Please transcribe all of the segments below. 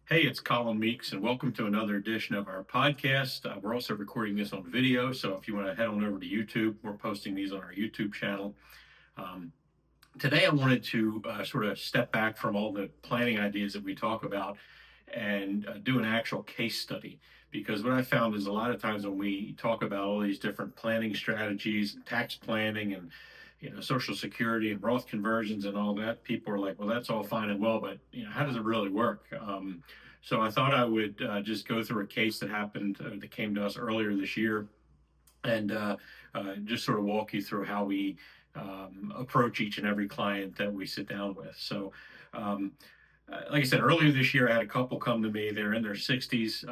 Hey, it's Colin Meeks, and welcome to another edition of our podcast. We're also recording this on video, so if you want to head on over to YouTube, we're posting these on our YouTube channel. Um, Today, I wanted to sort of step back from all the planning ideas that we talk about and do an actual case study. Because what I found is a lot of times when we talk about all these different planning strategies, tax planning, and Social Security and Roth conversions and all that, people are like, "Well, that's all fine and well, but how does it really work?" So I thought I would just go through a case that happened that came to us earlier this year, and just sort of walk you through how we approach each and every client that we sit down with. So, like I said, earlier this year, I had a couple come to me. They're in their 60s.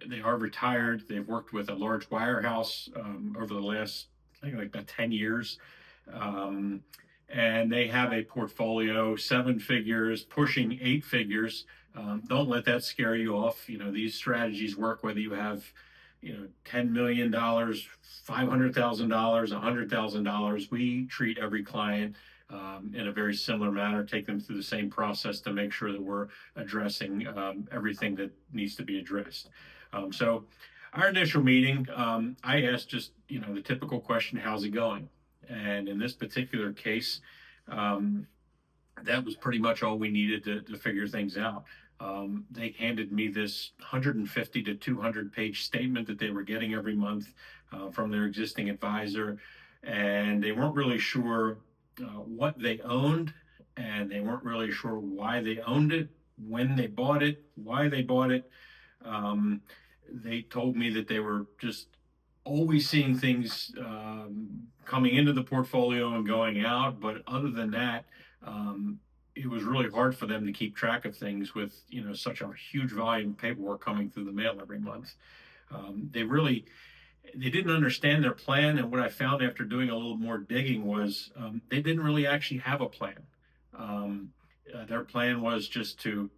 They are retired. They've worked with a large wirehouse over the last, I think, like about 10 years. Um, and they have a portfolio, seven figures, pushing eight figures. Don't let that scare you off. These strategies work whether you have, $10 million, $500,000, $100,000. We treat every client in a very similar manner, take them through the same process to make sure that we're addressing everything that needs to be addressed. So, our initial meeting, I asked just the typical question, "How's it going?" And in this particular case, um, that was pretty much all we needed to figure things out. They handed me this 150 to 200 page statement that they were getting every month from their existing advisor, and they weren't really sure what they owned, and they weren't really sure why they owned it, when they bought it, why they bought it. Um, they told me that they were just always seeing things coming into the portfolio and going out, but other than that, um, it was really hard for them to keep track of things with such a huge volume of paperwork coming through the mail every month. They didn't understand their plan, and what I found after doing a little more digging was they didn't really actually have a plan. Um, their plan was just to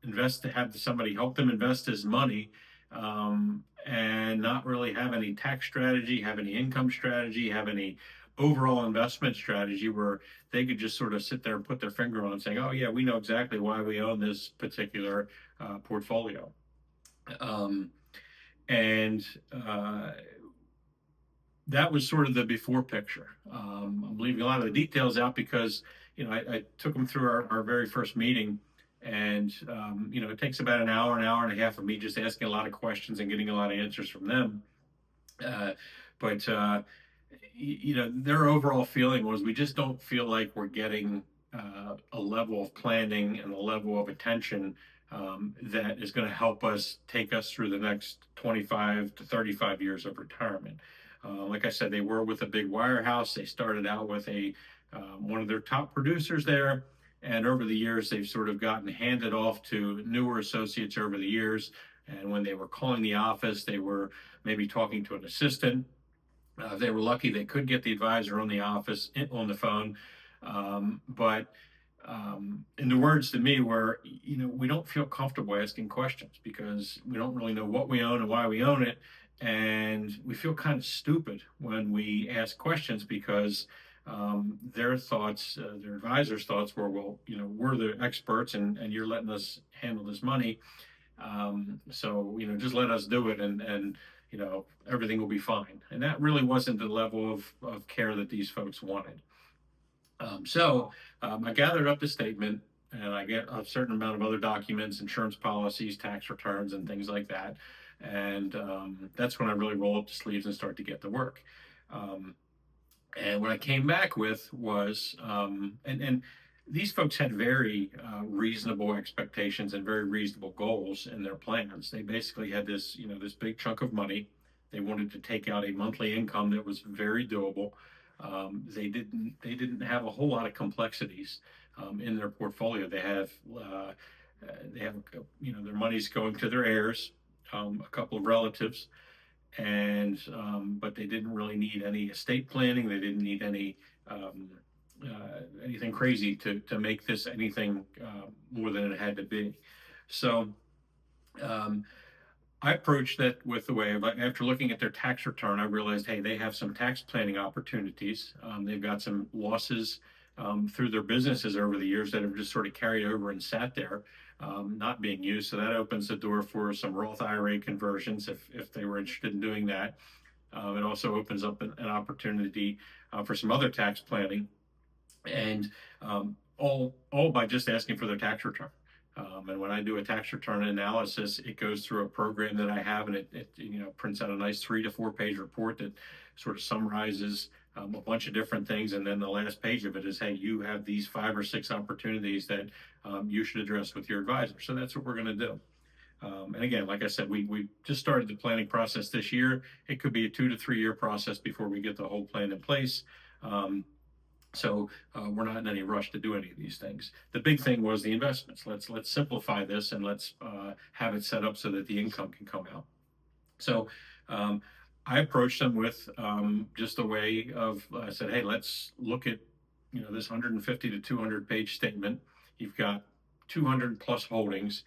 invest, to have somebody help them invest his money, and not really have any tax strategy, have any income strategy, have any overall investment strategy where they could just sort of sit there and put their finger on it saying, "Oh yeah, we know exactly why we own this particular portfolio." Um, and That was sort of the before picture. I'm leaving a lot of the details out because I took them through our very first meeting, and it takes about an hour and a half of me just asking a lot of questions and getting a lot of answers from them. Uh, but their overall feeling was we just don't feel like we're getting a level of planning and a level of attention that is going to help us take us through the next 25 to 35 years of retirement. Like I said, they were with a big wirehouse. They started out with a one of their top producers there, and over the years, they've sort of gotten handed off to newer associates over the years. And when they were calling the office, they were maybe talking to an assistant. They were lucky they could get the advisor on the office on the phone, but in the words to me were, we don't feel comfortable asking questions because we don't really know what we own and why we own it, and we feel kind of stupid when we ask questions because their thoughts, their advisor's thoughts were, well, we're the experts and you're letting us handle this money, so just let us do it and everything will be fine. And that really wasn't the level of care that these folks wanted. I gathered up the statement and I get a certain amount of other documents, insurance policies, tax returns, and things like that. And that's when I really roll up the sleeves and start to get to work. Um, and what I came back with was, and these folks had very reasonable expectations and very reasonable goals in their plans. They basically had this big chunk of money. They wanted to take out a monthly income that was very doable. They didn't have a whole lot of complexities in their portfolio. They have their money's going to their heirs, a couple of relatives, and but they didn't really need any estate planning. They didn't need anything crazy to make this anything more than it had to be. So um, I approached that with the way of, after looking at their tax return, I realized, hey, they have some tax planning opportunities. They've got some losses through their businesses over the years that have just sort of carried over and sat there, not being used. So that opens the door for some Roth IRA conversions if they were interested in doing that. It also opens up an opportunity for some other tax planning, and all by just asking for their tax return. And when I do a tax return analysis, it goes through a program that I have, and it prints out a nice 3 to 4 page report that sort of summarizes a bunch of different things. And then the last page of it is, hey, you have these 5 or 6 opportunities that you should address with your advisor. So that's what we're going to do. And again, like I said, we just started the planning process this year. It could be a 2 to 3 year process before we get the whole plan in place. So we're not in any rush to do any of these things. The big thing was the investments. Let's simplify this, and let's have it set up so that the income can come out. So I approached them with just a way of, I said, hey, let's look at this 150 to 200 page statement. You've got 200 plus holdings.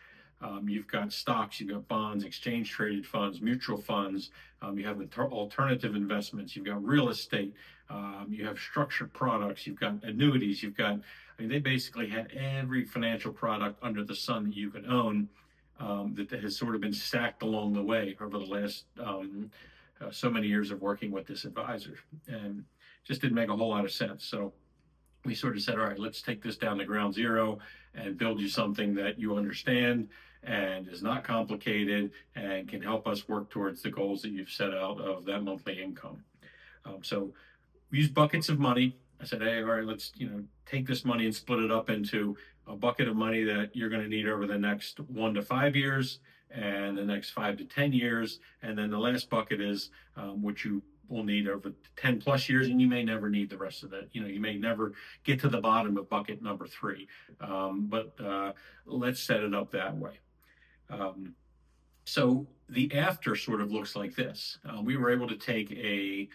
You've got stocks, you've got bonds, exchange traded funds, mutual funds. You have alternative investments. You've got real estate. You have structured products. You've got annuities. They basically had every financial product under the sun that you could own, that has sort of been stacked along the way over the last so many years of working with this advisor, and just didn't make a whole lot of sense. So we sort of said, all right, let's take this down to ground zero and build you something that you understand and is not complicated and can help us work towards the goals that you've set out of that monthly income. So we use buckets of money. I said, hey, all right, let's take this money and split it up into a bucket of money that you're going to need over the next 1 to 5 years and the next 5 to 10 years. And then the last bucket is what you will need over 10 plus years, and you may never need the rest of that. You may never get to the bottom of bucket number 3, but let's set it up that way. So the after sort of looks like this. We were able to take a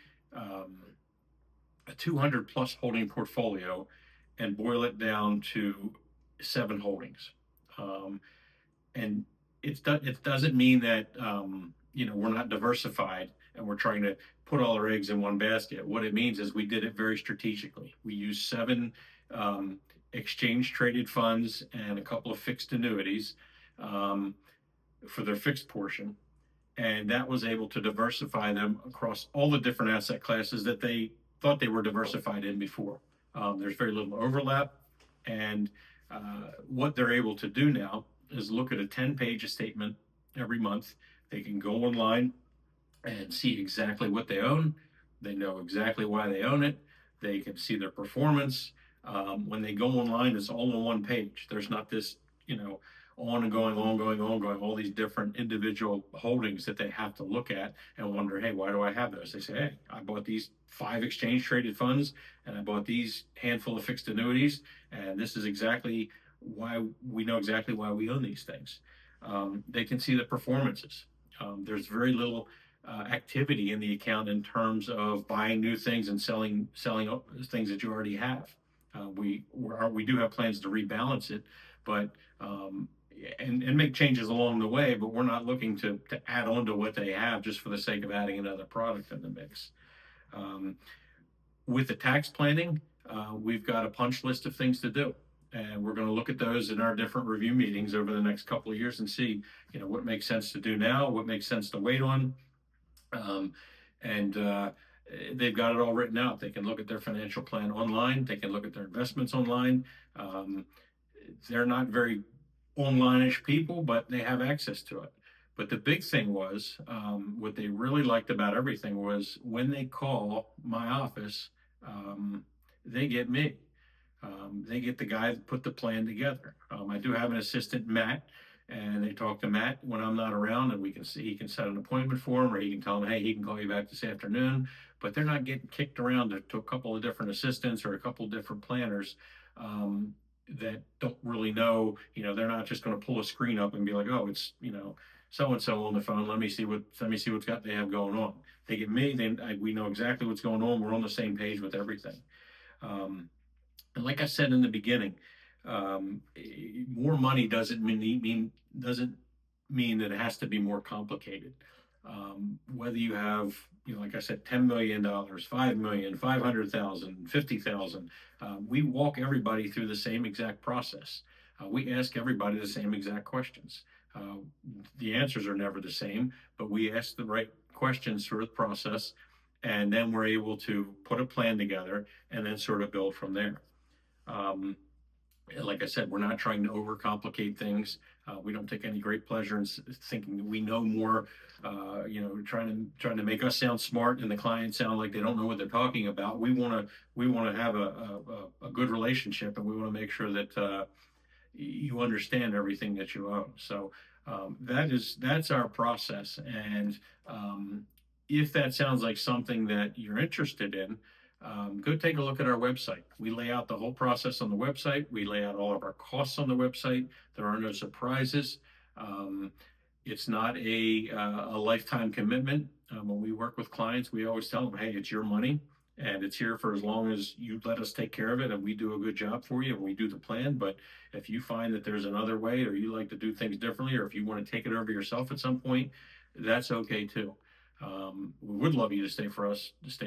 200 plus holding portfolio and boil it down to 7 holdings. And it doesn't mean that we're not diversified and we're trying to put all our eggs in one basket. What it means is we did it very strategically. We used 7 exchange traded funds and a couple of fixed annuities for their fixed portion. And that was able to diversify them across all the different asset classes that they thought they were diversified in before. There's very little overlap. And what they're able to do now is look at a 10-page statement every month. They can go online and see exactly what they own. They know exactly why they own it. They can see their performance. When they go online, it's all on one page. There's not this, on and going, all these different individual holdings that they have to look at and wonder, hey, why do I have those? They say, hey, I bought these 5 exchange traded funds and I bought these handful of fixed annuities, and this is exactly why we know exactly why we own these things. They can see the performances. There's very little activity in the account in terms of buying new things and selling things that you already have. We do have plans to rebalance it, but and make changes along the way, but we're not looking to add on to what they have just for the sake of adding another product in the mix. With the tax planning, we've got a punch list of things to do, and we're going to look at those in our different review meetings over the next couple of years and see, what makes sense to do now, what makes sense to wait on, and they've got it all written out. They can look at their financial plan online. They can look at their investments online. They're not very online-ish people, but they have access to it. But the big thing was, what they really liked about everything was when they call my office, they get me. They get the guy that put the plan together. I do have an assistant, Matt, and they talk to Matt when I'm not around, and he can set an appointment for him, or he can tell him, hey, he can call you back this afternoon. But they're not getting kicked around to a couple of different assistants or a couple of different planners that don't really know. They're not just going to pull a screen up and be like, oh, it's so and so on the phone. Let me see what's they have going on. They get me. We know exactly what's going on. We're on the same page with everything. And like I said in the beginning, more money doesn't mean that it has to be more complicated. Whether you have, like I said, $10 million, 5 million, 500,000, 50,000, we walk everybody through the same exact process. We ask everybody the same exact questions. Uh, the answers are never the same, but we ask the right questions through the process, and then we're able to put a plan together and then sort of build from there. Um, like I said, we're not trying to overcomplicate things. We don't take any great pleasure in thinking that we know more. Trying to make us sound smart and the client sound like they don't know what they're talking about. We want to have a good relationship, and we want to make sure that you understand everything that you own. So that's our process. And if that sounds like something that you're interested in, go take a look at our website. We lay out the whole process on the website. We lay out all of our costs on the website. There are no surprises. Um, it's not a lifetime commitment. When we work with clients, we always tell them, hey, it's your money and it's here for as long as you let us take care of it and we do a good job for you and we do the plan. But if you find that there's another way, or you like to do things differently, or if you want to take it over yourself at some point, that's okay too. We would love you to stay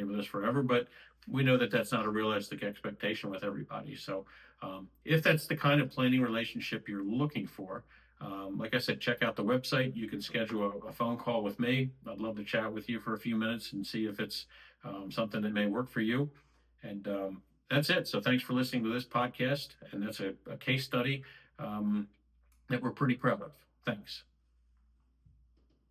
with us forever, but we know that that's not a realistic expectation with everybody. So if that's the kind of planning relationship you're looking for, like I said, check out the website. You can schedule a phone call with me. I'd love to chat with you for a few minutes and see if it's something that may work for you. And that's it. So thanks for listening to this podcast. And that's a case study that we're pretty proud of. Thanks.